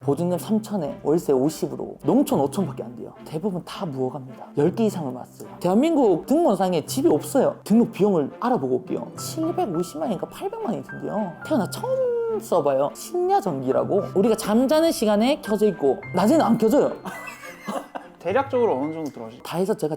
보증금 3천에 월세 50으로 농촌 5천밖에 안 돼요. 대부분 다 무허가입니다. 10개 이상을 맞어요. 대한민국 등본상에 집이 없어요. 등록 비용을 알아보고 올게요. 750만인가 800만 원이 든대요. 태어나 처음 써봐요. 신야전기라고. 우리가 잠자는 시간에 켜져 있고 낮에는 안 켜져요. 대략적으로 어느 정도 들어가시죠? 다 해서 제가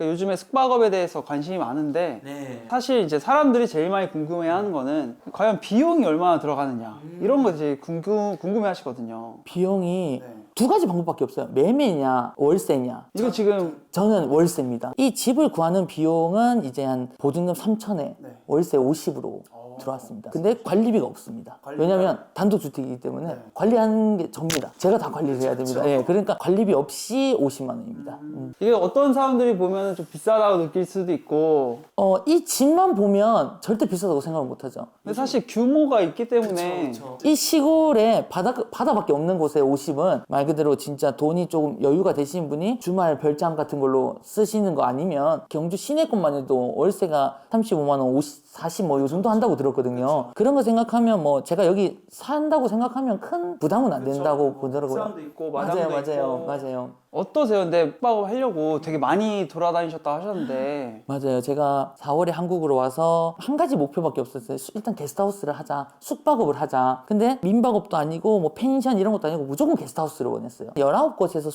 요즘에 숙박업에 대해서 관심이 많은데 사실 이제 사람들이 제일 많이 궁금해하는 거는 과연 비용이 얼마나 들어가느냐 이런 거 제일 궁금해하시거든요. 비용이 두 가지 방법밖에 없어요. 매매냐 월세냐. 이거 지금 저는 월세입니다. 이 집을 구하는 비용은 이제 한 보증금 3천에 월세 50으로 들어왔습니다. 근데 관리비가 없습니다. 왜냐면 단독주택이기 때문에 관리하는 게 접니다. 제가 다 관리를 해야 됩니다. 예, 그러니까 관리비 없이 50만 원입니다. 이게 어떤 사람들이 보면 좀 비싸다고 느낄 수도 있고 이 집만 보면 절대 비싸다고 생각을 못하죠. 근데 사실 규모가 있기 때문에 이 시골에 바다밖에 없는 곳에 50은 말 그대로 진짜 돈이 조금 여유가 되시는 분이 주말 별장 같은 걸로 쓰시는 거 아니면 경주 시내권만 해도 월세가 35만 원, 50, 40 뭐 요 정도 한다고 들었거든요. 그런 거 생각하면 뭐 제가 여기 산다고 생각하면 큰 부담은 안 된다고 보더라고요. 수산도 있고 마당도 있고 맞아요. 어떠세요? 근데 숙박업 하려고 되게 많이 돌아다니셨다 하셨는데 맞아요. 제가 4월에 한국으로 와서 한 가지 목표밖에 없었어요. 일단 게스트하우스를 하자. 숙박업을 하자. 근데 민박업도 아니고 뭐 펜션 이런 것도 아니고 무조건 게스트하우스를 원했어요. 19곳에서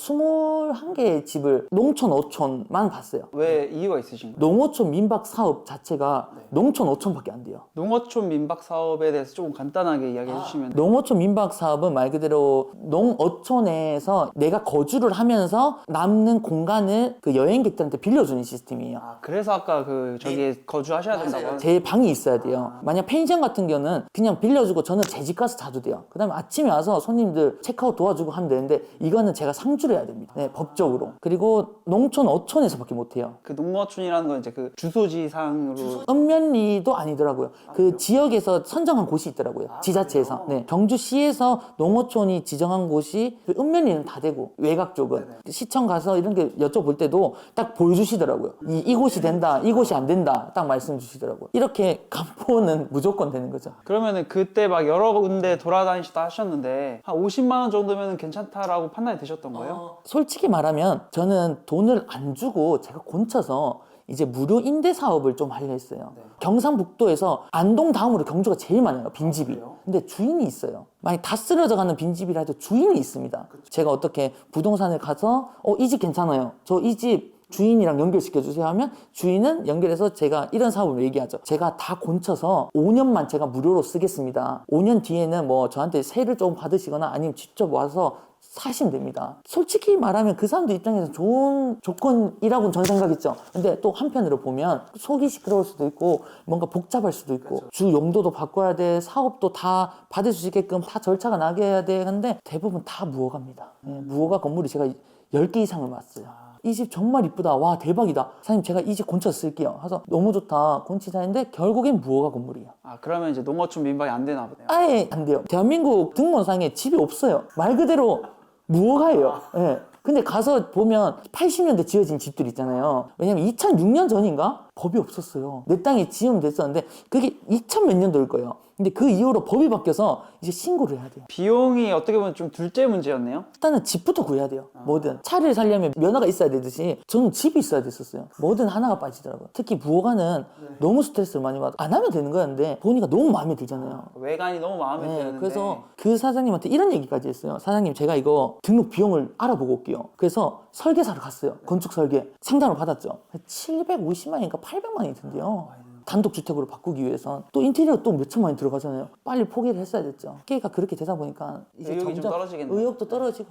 21개의 집을 농촌 5촌만 봤어요. 왜 이유가 있으신 거예요? 농어촌 민박 사업 자체가 농촌 5촌밖에 안 돼요. 농어촌 민박 사업에 대해서 조금 간단하게 이야기해 주시면 농어촌 민박 사업은 말 그대로 농어촌에서 내가 거주를 하면서 남는 공간을 그 여행객들한테 빌려주는 시스템이에요. 그래서 아까 저기에 거주하셔야 된다고 제 방이 있어야 돼요. 만약 펜션 같은 경우는 그냥 빌려주고 저는 제 집 가서 자도 돼요. 그 다음에 아침에 와서 손님들 체크아웃 도와주고 하면 되는데 이거는 제가 상주를 해야 됩니다. 네, 법적으로. 그리고 농촌 어촌에서밖에 못해요. 그 농어촌이라는 건 이제 그 주소지상으로 읍면리도 아니더라고요. 그 지역에서 선정한 곳이 있더라고요. 지자체에서. 네. 경주시에서 농어촌이 지정한 곳이 그 읍면리는 다 되고 외곽 쪽은 시청 가서 이런 게 여쭤볼 때도 딱 보여주시더라고요. 이곳이 된다, 이곳이 안 된다 딱 말씀 주시더라고요. 이렇게 간포는 무조건 되는 거죠. 그러면은 그때 막 여러 군데 돌아다니셨다 하셨는데 한 50만 원 정도면 괜찮다라고 판단이 되셨던 거예요? 솔직히 말하면 저는 돈을 안 주고 제가 곤쳐서 이제 무료 임대 사업을 좀 하려 했어요. 경상북도에서 안동 다음으로 경주가 제일 많아요. 빈집이. 근데 주인이 있어요. 만약 다 쓰러져 가는 빈집이라 해도 주인이 있습니다. 제가 어떻게 부동산을 가서 이 집 괜찮아요. 저 이 집 주인이랑 연결시켜 주세요 하면 주인은 연결해서 제가 이런 사업을 얘기하죠. 제가 다 곤쳐서 5년만 제가 무료로 쓰겠습니다. 5년 뒤에는 뭐 저한테 세를 좀 받으시거나 아니면 직접 와서 사시면 됩니다. 솔직히 말하면 그 사람들 입장에서 좋은 조건이라고는 저는 생각했죠. 근데 또 한편으로 보면 속이 시끄러울 수도 있고 뭔가 복잡할 수도 있고 주 용도도 바꿔야 돼, 사업도 다 받을 수 있게끔 다 절차가 나게 해야 돼. 근데 대부분 다 무허가입니다. 무허가 건물이 제가 10개 이상을 봤어요. 이 집 정말 이쁘다. 와 대박이다. 사장님 제가 이 집 곤쳐 쓸게요. 그래서 너무 좋다. 곤치자 했는데 결국엔 무허가 건물이에요. 그러면 이제 농어촌 민박이 안 되나 보네요. 아예 안 돼요. 대한민국 등본상에 집이 없어요. 말 그대로 무허가예요. 예. 근데 가서 보면 80년대 지어진 집들 있잖아요. 왜냐면 2006년 전인가? 법이 없었어요. 내 땅에 지으면 됐었는데 그게 2000 몇 년도일 거예요. 근데 그 이후로 법이 바뀌어서 이제 신고를 해야 돼요. 비용이 어떻게 보면 좀 둘째 문제였네요. 일단은 집부터 구해야 돼요. 뭐든 차를 살려면 면허가 있어야 되듯이 저는 집이 있어야 됐었어요. 뭐든 하나가 빠지더라고요. 특히 무허가는 너무 스트레스를 많이 받아. 안 하면 되는 거였는데 보니까 너무 마음에 들잖아요. 외관이 너무 마음에 드는데 그래서 그 사장님한테 이런 얘기까지 했어요. 사장님 제가 이거 등록 비용을 알아보고 올게요. 그래서 설계사를 갔어요. 건축 설계 상담을 받았죠. 750만인가 800만 원이 든대요. 단독주택으로 바꾸기 위해선 또 인테리어 또 몇천만 원 들어가잖아요. 빨리 포기를 했어야 됐죠. 게임가 그렇게 되다 보니까 이제 의욕이 좀 점점 떨어지겠네요. 의욕도 떨어지고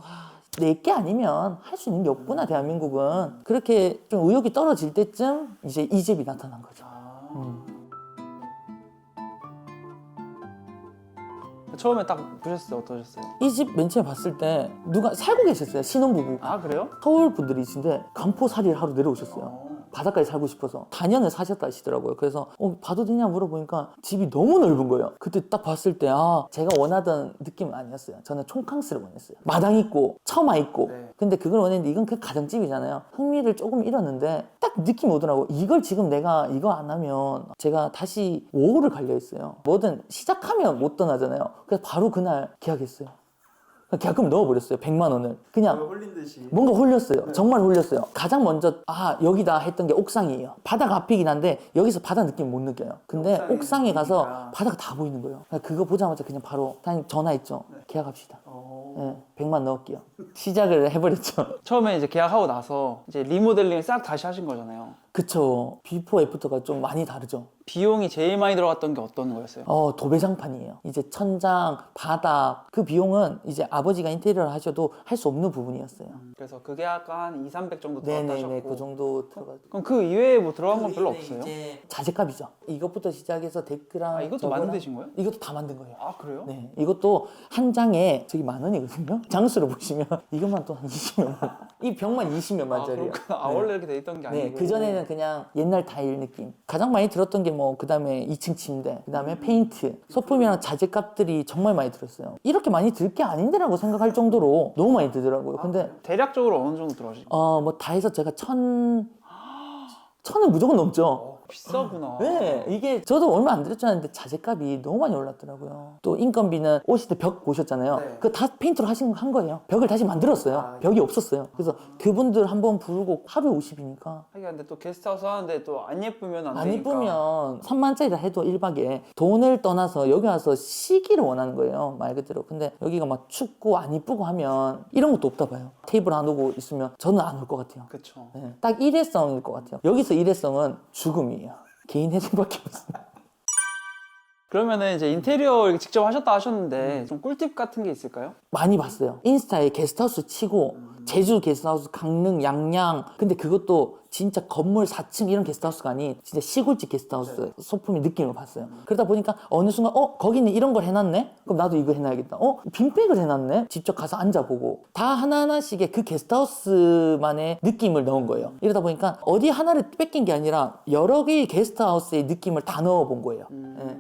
내게 아니면 할 수 있는 게 없구나 대한민국은. 그렇게 좀 의욕이 떨어질 때쯤 이제 이 집이 나타난 거죠. 처음에 딱 보셨을 때 어떠셨어요? 이 집 맨 처음에 봤을 때 누가 살고 계셨어요. 신혼부부. 그래요? 서울 분들이신데 간포살이를 하러 내려오셨어요. 바닷가에 살고 싶어서 단연을 사셨다 하시더라고요. 그래서 봐도 되냐 물어보니까 집이 너무 넓은 거예요. 그때 딱 봤을 때 제가 원하던 느낌은 아니었어요. 저는 촌캉스를 원했어요. 마당 있고 처마 있고. 근데 그걸 원했는데 이건 그 가정집이잖아요. 흥미를 조금 잃었는데 딱 느낌이 오더라고. 이걸 지금 내가 이거 안 하면 제가 다시 5호를 갈려 했어요. 뭐든 시작하면 못 떠나잖아요. 그래서 바로 그날 계약했어요. 계약금 넣어버렸어요. 100만 원을. 그냥 홀린 듯이. 뭔가 홀렸어요. 정말 홀렸어요. 가장 먼저 여기다 했던 게 옥상이에요. 바다 앞이긴 한데 여기서 바다 느낌 못 느껴요. 근데 옥상에 가서 바다가 다 보이는 거예요. 그거 보자마자 그냥 바로 전화했죠. 계약합시다. 네, 100만 넣을게요. 시작을 해버렸죠. 처음에 이제 계약하고 나서 이제 리모델링을 싹 다시 하신 거잖아요. 그쵸. 비포 애프터가 좀 많이 다르죠. 비용이 제일 많이 들어갔던 게 어떤 거였어요? 도배장판이에요. 이제 천장, 바닥 그 비용은 이제 아버지가 인테리어를 하셔도 할 수 없는 부분이었어요. 그래서 그게 약간 2, 300 정도 들어갔다 네네네, 하셨고. 그 정도 들어가죠. 그럼 그 이외에 뭐 들어간 건 별로 없어요? 자재값이죠. 이것부터 시작해서 데크랑 이것도 저거랑 만드신 거예요? 이것도 다 만든 거예요. 아 그래요? 네, 이것도 한 장에 저기 10,000원이거든요. 장수로 보시면 이것만 또 한 20몇 원. 이 벽만 20몇 만짜리예요. 그렇구나. 원래 이렇게 돼 있던 게 아니고. 네, 그 전에는 그냥 옛날 타일 느낌. 가장 많이 들었던 게 그 다음에 2층 침대, 그 다음에 페인트, 소품이랑 자재값들이 정말 많이 들었어요. 이렇게 많이 들 게 아닌데라고 생각할 정도로 너무 많이 들더라고요. 근데 대략적으로 어느 정도 들어가시죠? 뭐 다 해서 제가 1,000은 무조건 넘죠. 비싸구나. 네, 이게 저도 얼마 안 들었지 않는데 자재값이 너무 많이 올랐더라고요. 또 인건비는 오실 때 벽 보셨잖아요. 그거 다 페인트로 한 거예요. 벽을 다시 만들었어요. 벽이 없었어요. 그래서 그분들 한번 부르고 하루에 50이니까. 하긴 근데 또 게스트하우스 하는데 또 안 예쁘면 안 안 되니까. 이쁘면 3만짜리라 해도 1박에 돈을 떠나서 여기 와서 쉬기를 원하는 거예요. 말 그대로. 근데 여기가 막 춥고 안 이쁘고 하면 이런 것도 없다 봐요. 테이블 안 오고 있으면 저는 안 올 것 같아요. 그쵸. 네, 딱 일회성일 것 같아요. 여기서 일회성은 죽음이에요. 개인 회생밖에 없어요. 그러면은 이제 인테리어 이렇게 직접 하셨다 하셨는데 좀 꿀팁 같은 게 있을까요? 많이 봤어요. 인스타에 게스트하우스 치고 제주 게스트하우스, 강릉, 양양. 근데 그것도 진짜 건물 4층 이런 게스트하우스가 아닌 진짜 시골집 게스트하우스 소품의 느낌을 봤어요. 그러다 보니까 어느 순간 거기는 이런 걸 해놨네? 그럼 나도 이거 해놔야겠다. 빈백을 해놨네? 직접 가서 앉아보고 다 하나하나씩의 그 게스트하우스만의 느낌을 넣은 거예요. 이러다 보니까 어디 하나를 뺏긴 게 아니라 여러 개의 게스트하우스의 느낌을 다 넣어본 거예요. 네.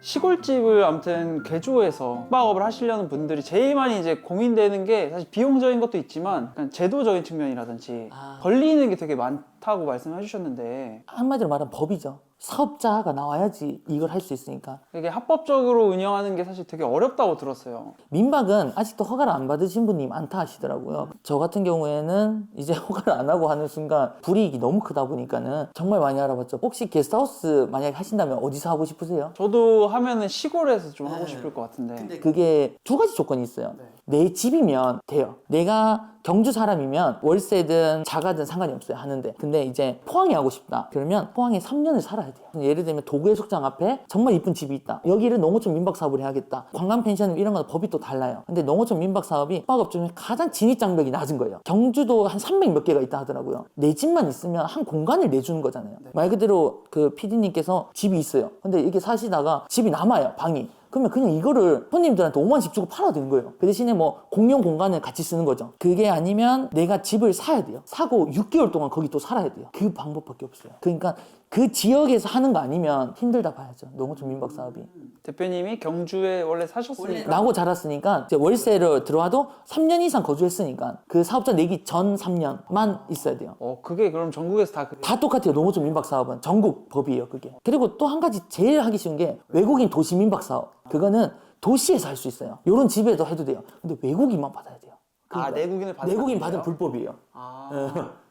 시골집을 아무튼 개조해서 숙박업을 하시려는 분들이 제일 많이 이제 고민되는 게 사실 비용적인 것도 있지만 약간 제도적인 측면이라든지 걸리는 게 되게 많다고 말씀해 주셨는데 한마디로 말하면 법이죠. 사업자가 나와야지 이걸 할 수 있으니까. 이게 합법적으로 운영하는 게 사실 되게 어렵다고 들었어요. 민박은 아직도 허가를 안 받으신 분이 많다 하시더라고요. 저 같은 경우에는 이제 허가를 안 하고 하는 순간 불이익이 너무 크다 보니까는 정말 많이 알아봤죠. 혹시 게스트하우스 만약에 하신다면 어디서 하고 싶으세요? 저도 하면은 시골에서 좀 하고 싶을 것 같은데. 근데 그게 두 가지 조건이 있어요. 내 집이면 돼요. 내가 경주 사람이면 월세든 자가든 상관이 없어요. 하는데. 근데 이제 포항에 하고 싶다. 그러면 포항에 3년을 살아야 돼요. 예를 들면 도구해수욕장 앞에 정말 이쁜 집이 있다. 여기를 농어촌 민박 사업을 해야겠다. 관광 펜션 이런 건 법이 또 달라요. 근데 농어촌 민박 사업이 숙박업 중에 가장 진입장벽이 낮은 거예요. 경주도 한 300 몇 개가 있다 하더라고요. 내 집만 있으면 한 공간을 내주는 거잖아요. 말 그대로 그 PD님께서 집이 있어요. 근데 이게 사시다가 집이 남아요. 방이. 그러면 그냥 이거를 손님들한테 5만원씩 주고 팔아도 되는 거예요. 그 대신에 뭐 공용 공간을 같이 쓰는 거죠. 그게 아니면 내가 집을 사야 돼요. 사고 6개월 동안 거기 또 살아야 돼요. 그 방법밖에 없어요. 그러니까 그 지역에서 하는 거 아니면 힘들다 봐야죠. 농어촌 민박 사업이. 대표님이 경주에 원래 사셨으니까 나고 자랐으니까 이제 월세를 들어와도 3년 이상 거주했으니까 그 사업자 내기 전 3년만 있어야 돼요. 그게 그럼 전국에서 다 다 똑같아요. 농어촌 민박 사업은 전국 법이에요. 그게. 그리고 또 한 가지 제일 하기 쉬운 게 외국인 도시 민박 사업. 그거는 도시에서 할 수 있어요. 요런 집에도 해도 돼요. 근데 외국인만 받아야 돼요. 그러니까 내국인을 받으면 내국인 안 받으면 돼요? 불법이에요.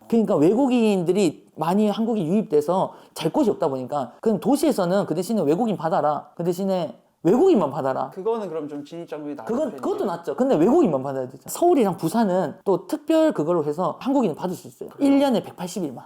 그러니까 외국인들이 많이 한국에 유입돼서 잘 곳이 없다 보니까 그럼 도시에서는 그 대신에 외국인 받아라. 그 대신에 외국인만 받아라. 그거는 그럼 좀 진입장벽이 낮은 그것도 낫죠. 근데 외국인만 받아야 되죠. 서울이랑 부산은 또 특별 그걸로 해서 한국인을 받을 수 있어요. 1년에 180일만.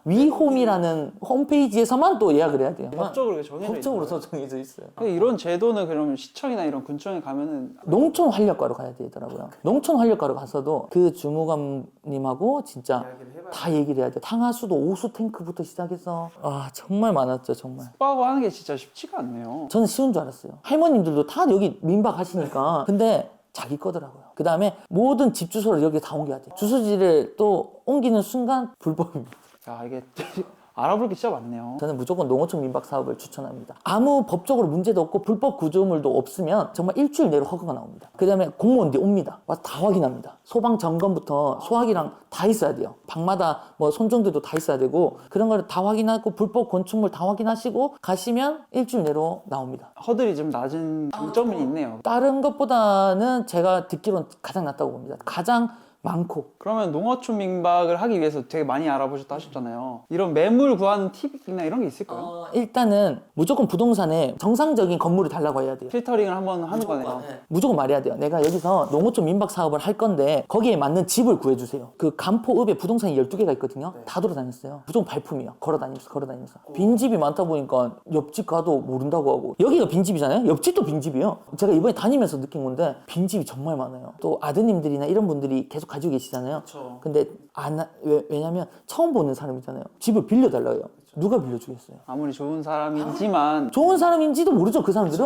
위홈이라는 홈페이지에서만 또 예약을 해야 돼요. 법적으로 정해져 법적으로 있나요? 정해져 있어요. 근데 이런 제도는 그러면 시청이나 이런 군청에 가면은 농촌 활력과로 가야 되더라고요. 농촌 활력과로 가서도 그 주무관님하고 진짜 다 얘기를 해야 돼요. 탕화수도 오수 탱크부터 시작해서 정말 많았죠, 정말. 숙박하고 하는 게 진짜 쉽지가 않네요. 저는 쉬운 줄 알았어요. 할머님들도 다 여기 민박 하시니까. 근데 자기 거더라고요. 그 다음에 모든 집 주소를 여기 다 옮겨야 돼요. 주소지를 또 옮기는 순간 불법입니다. 야, 이게 알아볼 게 진짜 많네요. 저는 무조건 농어촌 민박 사업을 추천합니다. 아무 법적으로 문제도 없고 불법 구조물도 없으면 정말 일주일 내로 허가가 나옵니다. 그 다음에 공무원들이 옵니다. 와서 다 확인합니다. 소방 점검부터 소화기랑 다 있어야 돼요. 방마다 뭐 손정들도 다 있어야 되고 그런 거를 다 확인하고 불법 건축물 다 확인하시고 가시면 일주일 내로 나옵니다. 허들이 좀 낮은 장점은 있네요. 다른 것보다는 제가 듣기로는 가장 낫다고 봅니다. 가장 많고. 그러면 농어촌 민박을 하기 위해서 되게 많이 알아보셨다 하셨잖아요. 이런 매물 구하는 팁이나 이런 게 있을까요? 일단은 무조건 부동산에 정상적인 건물을 달라고 해야 돼요. 필터링을 한번 하는 거네요. 무조건 말해야 돼요. 내가 여기서 농어촌 민박 사업을 할 건데 거기에 맞는 집을 구해주세요. 그 간포읍에 부동산이 12개가 있거든요. 다 돌아다녔어요. 무조건 발품이야. 걸어다니면서. 빈집이 많다 보니까 옆집 가도 모른다고 하고 여기가 빈집이잖아요. 옆집도 빈집이에요. 제가 이번에 다니면서 느낀 건데 빈집이 정말 많아요. 또 아드님들이나 이런 분들이 계속 가지고 계시잖아요. 그쵸. 근데 왜냐면 처음 보는 사람이잖아요. 집을 빌려달라고 해요. 누가 빌려주겠어요? 아무리 좋은 사람이지만 좋은 사람인지도 모르죠, 그 사람들은.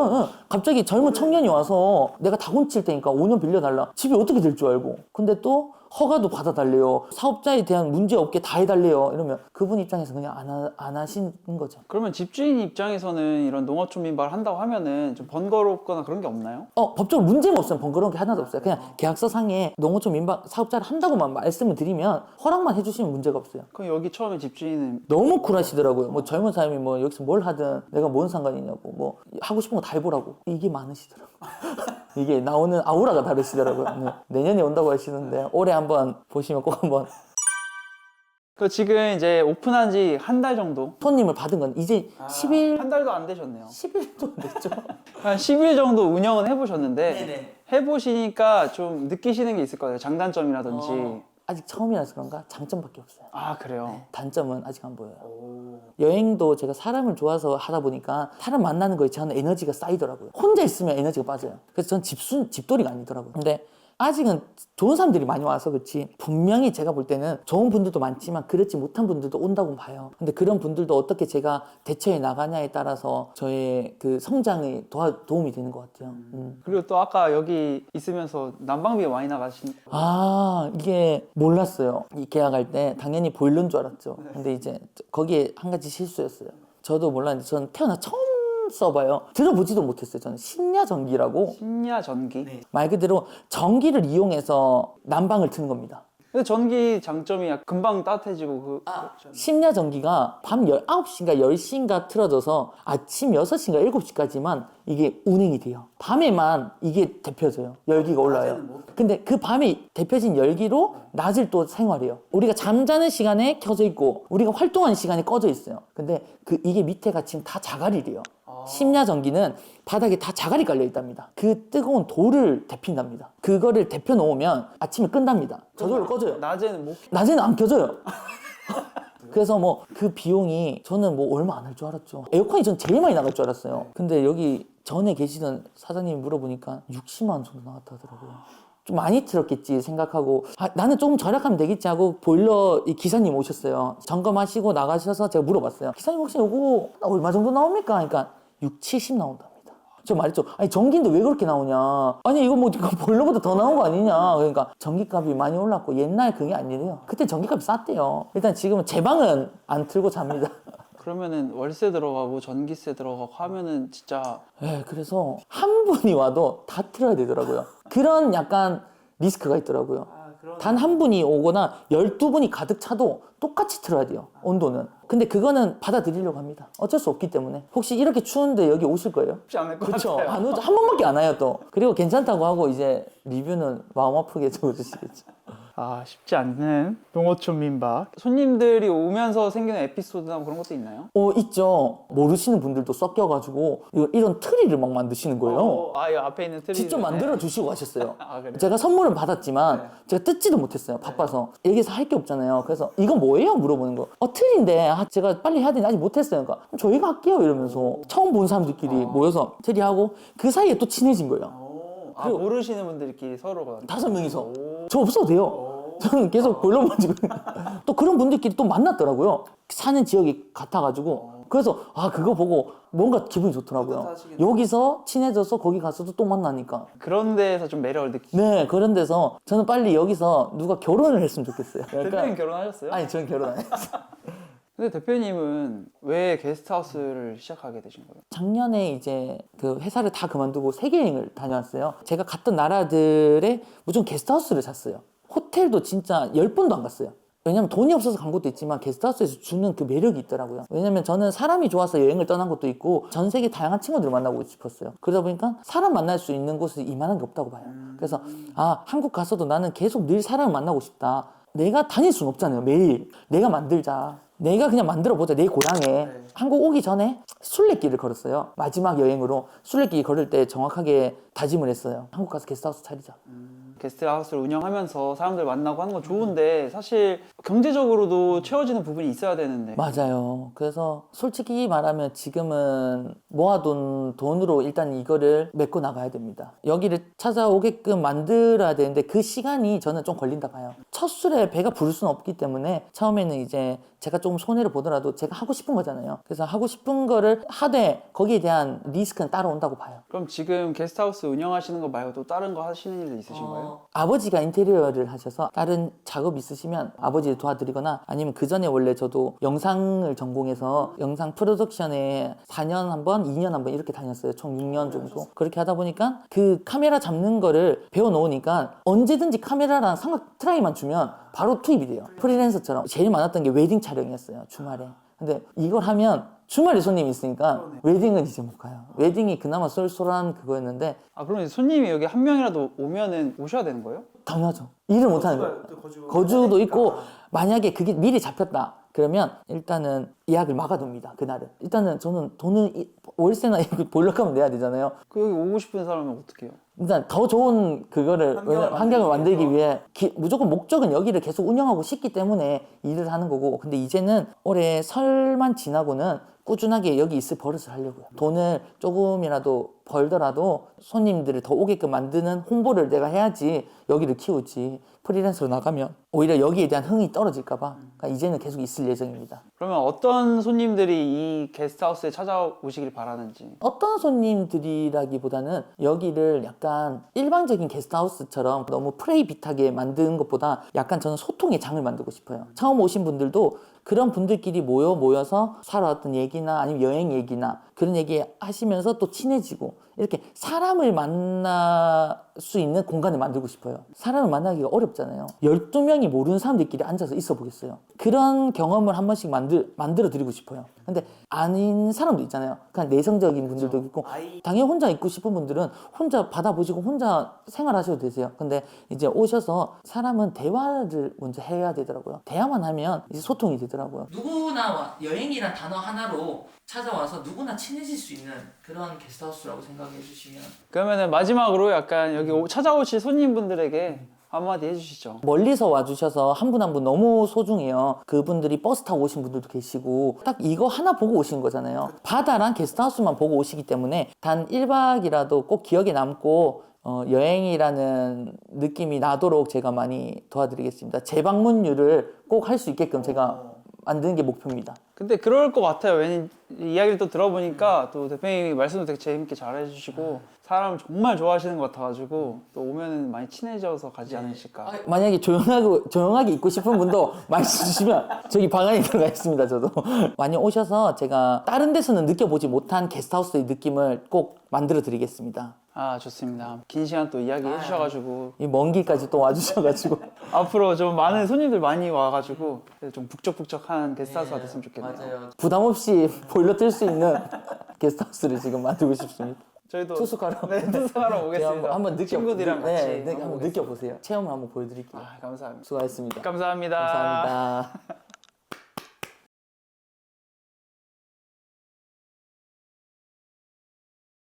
갑자기 젊은 청년이 와서 내가 다곤 칠 테니까 5년 빌려달라. 집이 어떻게 될 줄 알고. 근데 또 허가도 받아달래요. 사업자에 대한 문제 없게 다 해달래요. 이러면 그분 입장에서 그냥 안 하시는 거죠. 그러면 집주인 입장에서는 이런 농어촌 민박을 한다고 하면은 좀 번거롭거나 그런 게 없나요? 법적으로 문제가 없으면 번거로운 게 하나도 없어요. 그냥 계약서 상에 농어촌 민박 사업자를 한다고만 말씀을 드리면 허락만 해주시면 문제가 없어요. 그럼 여기 처음에 집주인은 너무 쿨하시더라고요. 뭐 젊은 사람이 뭐 여기서 뭘 하든 내가 뭔 상관이냐고 뭐 하고 싶은 거 다 해보라고. 이게 많으시더라고요. 이게 나오는 아우라가 다르시더라고요. 네. 내년에 온다고 하시는데 올해 한번 보시면 꼭 한번. 그 지금 이제 오픈한 지 한 달 정도? 손님을 받은 건 이제 10일, 한 달도 안 되셨네요. 10일도 됐죠. 한 10일 정도 운영은 해보셨는데 네네. 해보시니까 좀 느끼시는 게 있을 거예요. 장단점이라든지. 아직 처음이라서 그런가 장점밖에 없어요. 아, 그래요? 단점은 아직 안 보여요. 여행도 제가 사람을 좋아서 하다 보니까 사람 만나는 거에 저는 에너지가 쌓이더라고요. 혼자 있으면 에너지가 빠져요. 그래서 전 집돌이가 아니더라고요. 근데 아직은 좋은 사람들이 많이 와서 그렇지 분명히 제가 볼 때는 좋은 분들도 많지만 그렇지 못한 분들도 온다고 봐요. 근데 그런 분들도 어떻게 제가 대처해 나가냐에 따라서 저의 그 성장에 도움이 되는 것 같아요. 그리고 또 아까 여기 있으면서 난방비가 많이 나가신 이게 몰랐어요. 이 계약할 때 당연히 보일러인 줄 알았죠. 근데 이제 거기에 한 가지 실수였어요. 저도 몰랐는데 저는 태어나 처음 써봐요. 들어보지도 못했어요. 저는 심야전기라고. 심야전기? 말 그대로 전기를 이용해서 난방을 트는 겁니다. 근데 전기 장점이 금방 따뜻해지고 심야전기가 밤 9시인가 10시인가 틀어져서 아침 6시인가 7시까지만 이게 운행이 돼요. 밤에만 이게 데펴져요. 열기가 올라와요. 근데 그 밤에 데펴진 열기로 낮을 또 생활해요. 우리가 잠자는 시간에 켜져 있고 우리가 활동하는 시간에 꺼져 있어요. 근데 이게 밑에가 지금 다 자갈이래요. 심야전기는 바닥에 다 자갈이 깔려 있답니다. 그 뜨거운 돌을 데핀답니다. 그거를 데펴 놓으면 아침에 끈답니다. 저절로 꺼져요. 낮에는 안 켜져요. 그래서 뭐 그 비용이 저는 뭐 얼마 안 할 줄 알았죠. 에어컨이 전 제일 많이 나갈 줄 알았어요. 근데 여기 전에 계시던 사장님이 물어보니까 60만 원 정도 나왔다 하더라고요. 좀 많이 들었겠지 생각하고 나는 조금 절약하면 되겠지 하고 보일러 이 기사님 오셨어요. 점검하시고 나가셔서 제가 물어봤어요. 기사님 혹시 요거 얼마 정도 나옵니까? 그러니까 6, 70 나온답니다. 저 말했죠. 아니 전기인데 왜 그렇게 나오냐. 아니 이거 뭐 보일러보다 더 나온 거 아니냐. 그러니까 전기값이 많이 올랐고 옛날 그게 아니래요. 그때 전기값이 쌌대요. 일단 지금은 제 방은 안 틀고 잡니다. 그러면은 월세 들어가고 전기세 들어가고 하면은 진짜 그래서 한 분이 와도 다 틀어야 되더라고요. 그런 약간 리스크가 있더라고요. 단 한 분이 오거나 12분이 가득 차도 똑같이 틀어야 돼요. 온도는. 근데 그거는 받아들이려고 합니다. 어쩔 수 없기 때문에. 혹시 이렇게 추운데 여기 오실 거예요? 쉽지 않을 것 그쵸? 같아요. 안 오죠. 한 번밖에 안 와요 또. 그리고 괜찮다고 하고 이제 리뷰는 마음 아프게 적어주시겠죠. 아, 쉽지 않는 농어촌 민박. 손님들이 오면서 생기는 에피소드나 뭐 그런 것도 있나요? 있죠. 모르시는 분들도 섞여가지고 이런 트리를 막 만드시는 거예요. 아, 이 앞에 있는 트리. 직접 만들어 주시고 가셨어요. 아, 그래요? 제가 선물은 받았지만 제가 뜯지도 못했어요. 바빠서. 여기서 할 게 없잖아요. 그래서 이거 뭐예요? 물어보는 거. 트리인데 제가 빨리 해야 되는데 아직 못했어요. 그러니까 저희가 할게요 이러면서 처음 본 사람들끼리 모여서 트리하고 그 사이에 또 친해진 거예요. 아, 모르시는 분들끼리 서로가 5명이서. 저 없어도 돼요. 저는 계속 볼로만 지고 또 그런 분들끼리 또 만났더라고요. 사는 지역이 같아가지고 그래서 그거 보고 뭔가 기분이 좋더라고요. 여기서 친해져서 거기 가서도 또 만나니까. 그런 데에서 좀 매력을 느끼시죠? 네, 그런 데서 저는 빨리 여기서 누가 결혼을 했으면 좋겠어요. 대표님 결혼하셨어요? 아니, 저는 결혼 안 했어요. 근데 대표님은 왜 게스트하우스를 시작하게 되신 거예요? 작년에 이제 그 회사를 다 그만두고 세계 여행을 다녀왔어요. 제가 갔던 나라들에 무조건 게스트하우스를 잤어요. 호텔도 진짜 10번도 안 갔어요. 왜냐면 돈이 없어서 간 것도 있지만 게스트하우스에서 주는 그 매력이 있더라고요. 왜냐면 저는 사람이 좋아서 여행을 떠난 것도 있고 전 세계 다양한 친구들을 만나고 싶었어요. 그러다 보니까 사람 만날 수 있는 곳이 이만한 게 없다고 봐요. 그래서 한국 가서도 나는 계속 늘 사람을 만나고 싶다. 내가 다닐 수는 없잖아요. 매일 내가 만들자. 내가 그냥 만들어보자. 내 고향에. 한국 오기 전에 순례길을 걸었어요. 마지막 여행으로 순례길 걸을 때 정확하게 다짐을 했어요. 한국 가서 게스트하우스 차리자. 게스트하우스를 운영하면서 사람들 만나고 하는 건 좋은데 사실 경제적으로도 채워지는 부분이 있어야 되는데. 맞아요. 그래서 솔직히 말하면 지금은 모아둔 돈으로 일단 이거를 메꿔 나가야 됩니다. 여기를 찾아오게끔 만들어야 되는데 그 시간이 저는 좀 걸린다 봐요. 첫 술에 배가 부를 수는 없기 때문에 처음에는 이제 제가 조금 손해를 보더라도 제가 하고 싶은 거잖아요. 그래서 하고 싶은 거를 하되 거기에 대한 리스크는 따라온다고 봐요. 그럼 지금 게스트하우스 운영하시는 거 말고 또 다른 거 하시는 일도 있으신가요? 아버지가 인테리어를 하셔서 다른 작업 있으시면 아버지를 도와드리거나 아니면 그 전에 원래 저도 영상을 전공해서 영상 프로덕션에 4년 한 번, 2년 한 번 이렇게 다녔어요. 총 6년 정도. 그렇게 하다 보니까 그 카메라 잡는 거를 배워놓으니까 언제든지 카메라랑 삼각 트라이만 주면 바로 투입이 돼요. 프리랜서처럼. 제일 많았던 게 웨딩 촬영이었어요. 주말에. 근데 이걸 하면 주말에 손님이 있으니까 웨딩은 이제 못 가요. 웨딩이 그나마 쏠쏠한 그거였는데 아, 그럼 이제 손님이 여기 한 명이라도 오면은 오셔야 되는 거예요? 당연하죠. 일을 못하는 거예요. 거주도 있고 만약에 그게 미리 잡혔다. 그러면 일단은 예약을 막아둡니다. 그날은. 일단은 저는 돈을 월세나 보일러값은 내야 되잖아요. 그 여기 오고 싶은 사람은 어떻게 해요? 일단 더 좋은 그거를 환경을 만들기 위해 무조건 목적은 여기를 계속 운영하고 싶기 때문에 일을 하는 거고 근데 이제는 올해 설만 지나고는 꾸준하게 여기 있을 버릇을 하려고요. 돈을 조금이라도 벌더라도 손님들을 더 오게끔 만드는 홍보를 내가 해야지 여기를 키우지 프리랜서로 나가면 오히려 여기에 대한 흥이 떨어질까 봐 그러니까 이제는 계속 있을 예정입니다. 그러면 어떤 손님들이 이 게스트하우스에 찾아오시길 바라는지. 어떤 손님들이라기보다는 여기를 약간 일반적인 게스트하우스처럼 너무 프라이빗하게 만드는 것보다 약간 저는 소통의 장을 만들고 싶어요. 처음 오신 분들도 그런 분들끼리 모여서 살아왔던 얘기나 아니면 여행 얘기나 그런 얘기 하시면서 또 친해지고 이렇게 사람을 만날 수 있는 공간을 만들고 싶어요. 사람을 만나기가 어렵잖아요. 12명이 모르는 사람들끼리 앉아서 있어 보겠어요. 그런 경험을 한 번씩 만들어 드리고 싶어요. 근데 아닌 사람도 있잖아요. 그냥 내성적인 분들도 있고 당연히 혼자 있고 싶은 분들은 혼자 받아보시고 혼자 생활하셔도 되세요. 근데 이제 오셔서 사람은 대화를 먼저 해야 되더라고요. 대화만 하면 이제 소통이 되더라고요. 누구나 여행이란 단어 하나로 찾아와서 누구나 친해질 수 있는 그런 게스트하우스라고 생각해 주시면 그러면은 마지막으로 약간 여기 찾아오실 손님분들에게 한마디 해주시죠. 멀리서 와주셔서 한 분 한 분 너무 소중해요. 그분들이 버스 타고 오신 분들도 계시고 딱 이거 하나 보고 오신 거잖아요. 바다랑 게스트하우스만 보고 오시기 때문에 단 1박이라도 꼭 기억에 남고 여행이라는 느낌이 나도록 제가 많이 도와드리겠습니다. 재방문율을 꼭 할 수 있게끔 제가 만드는 게 목표입니다. 근데 그럴 것 같아요. 왜냐면 이야기를 또 들어보니까 또 대표님이 말씀도 되게 재밌게 잘 해주시고 사람을 정말 좋아하시는 것 같아가지고 또 오면은 많이 친해져서 가지 않으실까. 만약에 조용하게 있고 싶은 분도 말씀 주시면 저기 방안에 들어가 있습니다. 저도 많이 오셔서 제가 다른 데서는 느껴보지 못한 게스트하우스의 느낌을 꼭 만들어 드리겠습니다. 아, 좋습니다. 긴 시간 또 이야기 해주셔가지고 이 먼 길까지 또 와주셔가지고 앞으로 좀 많은 손님들 많이 와가지고 좀 북적북적한 게스트하우스가 됐으면 좋겠네요. 맞아요. 부담 없이 보일러 틀 수 있는 게스트하우스를 지금 만들고 싶습니다. 저희도 투숙하러 네, 투숙하러 오겠습니다. 한번 친구들이랑 같이 한번 느껴보세요. 체험을 한번 보여드릴게요. 아, 감사합니다. 수고하셨습니다. 감사합니다. 감사합니다.